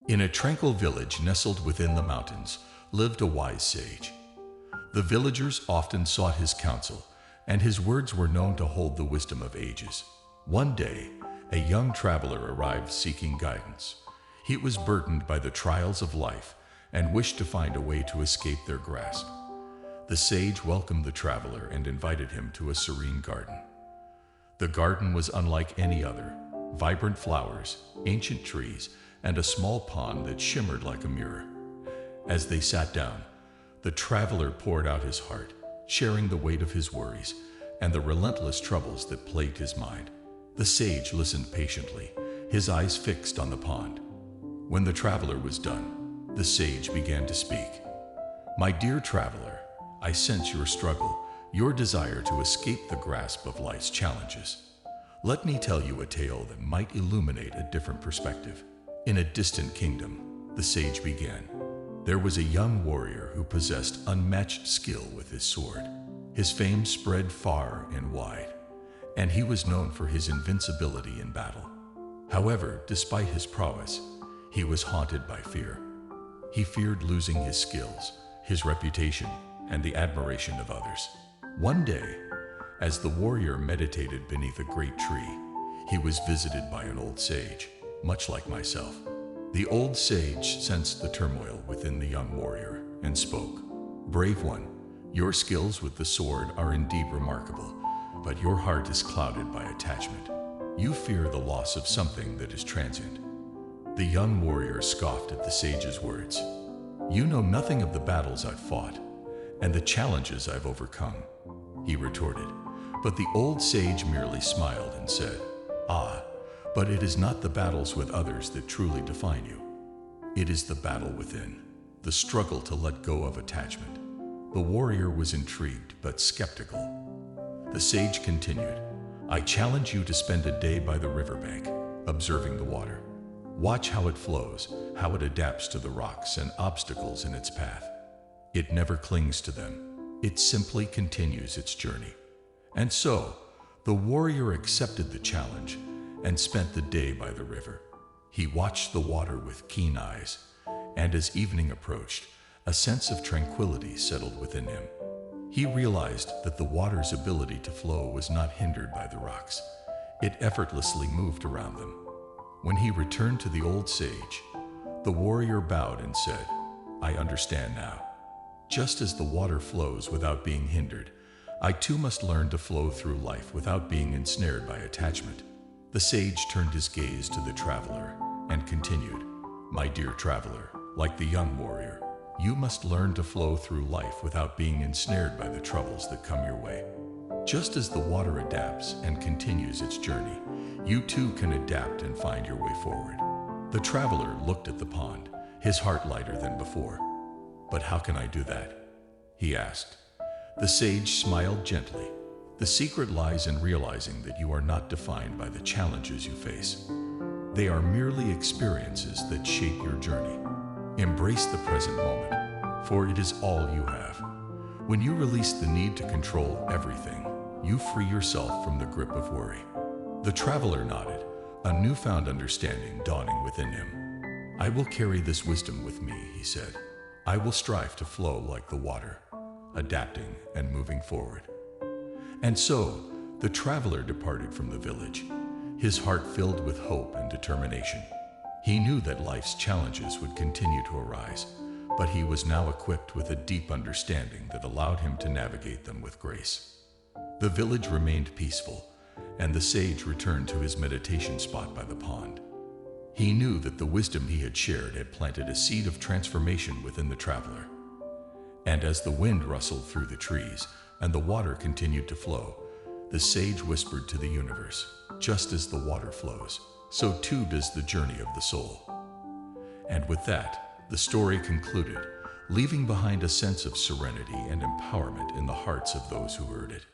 In a tranquil village nestled within the mountains lived a wise sage. The villagers often sought his counsel, and his words were known to hold the wisdom of ages. One day, a young traveler arrived seeking guidance. He was burdened by the trials of life and wished to find a way to escape their grasp. The sage welcomed the traveler and invited him to a serene garden. The garden was unlike any other: vibrant flowers, ancient trees, and a small pond that shimmered like a mirror. As they sat down, the traveler poured out his heart, sharing the weight of his worries and the relentless troubles that plagued his mind. The sage listened patiently, his eyes fixed on the pond. When the traveler was done, the sage began to speak. "My dear traveler, I sense your struggle, your desire to escape the grasp of life's challenges. Let me tell you a tale that might illuminate a different perspective." In a distant kingdom, the sage began, there was a young warrior who possessed unmatched skill with his sword. His fame spread far and wide, and he was known for his invincibility in battle. However, despite his prowess, he was haunted by fear. He feared losing his skills, his reputation, and the admiration of others. One day, as the warrior meditated beneath a great tree, he was visited by an old sage, much like myself. The old sage sensed the turmoil within the young warrior and spoke. "Brave one, your skills with the sword are indeed remarkable, but your heart is clouded by attachment. You fear the loss of something that is transient." The young warrior scoffed at the sage's words. "You know nothing of the battles I've fought and the challenges I've overcome," he retorted. But the old sage merely smiled and said, "Ah, but it is not the battles with others that truly define you. It is the battle within, the struggle to let go of attachment." The warrior was intrigued but skeptical. The sage continued, "I challenge you to spend a day by the riverbank, observing the water. Watch how it flows, how it adapts to the rocks and obstacles in its path. It never clings to them. It simply continues its journey." And so, the warrior accepted the challenge and spent the day by the river. He watched the water with keen eyes, and as evening approached, a sense of tranquility settled within him. He realized that the water's ability to flow was not hindered by the rocks. It effortlessly moved around them. When he returned to the old sage, the warrior bowed and said, "I understand now. Just as the water flows without being hindered, I too must learn to flow through life without being ensnared by attachment." The sage turned his gaze to the traveler and continued, "My dear traveler, like the young warrior, you must learn to flow through life without being ensnared by the troubles that come your way. Just as the water adapts and continues its journey, you too can adapt and find your way forward." The traveler looked at the pond, his heart lighter than before. "But how can I do that?" he asked. The sage smiled gently. "The secret lies in realizing that you are not defined by the challenges you face. They are merely experiences that shape your journey. Embrace the present moment, for it is all you have. When you release the need to control everything, you free yourself from the grip of worry." The traveler nodded, a newfound understanding dawning within him. "I will carry this wisdom with me," he said. "I will strive to flow like the water, adapting and moving forward." And so, the traveler departed from the village, his heart filled with hope and determination. He knew that life's challenges would continue to arise, but he was now equipped with a deep understanding that allowed him to navigate them with grace. The village remained peaceful, and the sage returned to his meditation spot by the pond. He knew that the wisdom he had shared had planted a seed of transformation within the traveler. And as the wind rustled through the trees and the water continued to flow, the sage whispered to the universe, "Just as the water flows, so too does the journey of the soul." And with that, the story concluded, leaving behind a sense of serenity and empowerment in the hearts of those who heard it.